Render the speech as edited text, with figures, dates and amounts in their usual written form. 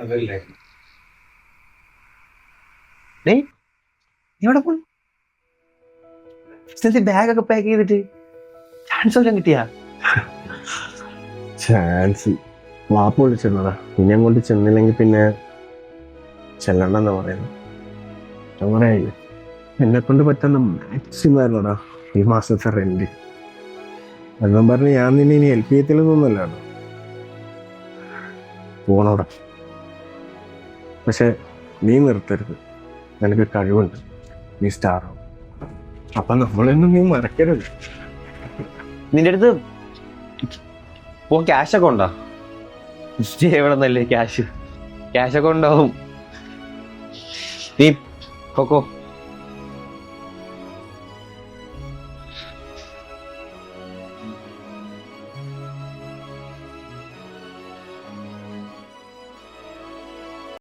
അതല്ലേ ഡേയ് നീ എവിടെ പോയി? ബാഗൊക്കെ പാക്ക് ചെയ്തിട്ട് ചാൻസ് വല്ലതും കിട്ടിയാ? ചാൻസ് വാപ്പ വിളിച്ചിരുന്നടാ. ഇനി അങ്ങോട്ട് ചെന്നില്ലെങ്കിൽ പിന്നെ ചെല്ലണ്ടെന്നാ പറയുന്നത്. അങ്ങനെയായി എന്നെ കൊണ്ട് പറ്റുന്ന മാക്സിമം ആയിരുന്നടാ ഈ മാസത്തെ റെന്റ്. എന്നും പറഞ്ഞ് ഞാൻ നിന്നെ ഇനി ഹെൽപ്പ് ചെയ്യത്തില്ലെന്നൊന്നുമല്ലോ. പോണോടാ, പക്ഷെ നീ നിർത്തരുത്. നിനക്ക് കഴിവുണ്ട്, നീ സ്റ്റാറാവും. അപ്പൊ നമ്മളൊന്നും നീ മറക്കരുത്. നിന്റെ അടുത്ത് ക്യാഷൊക്കെ ഉണ്ടോ? എവിടെ നല്ലേ ക്യാഷൊക്കെ ഉണ്ടാവും. നീ കൊക്കോ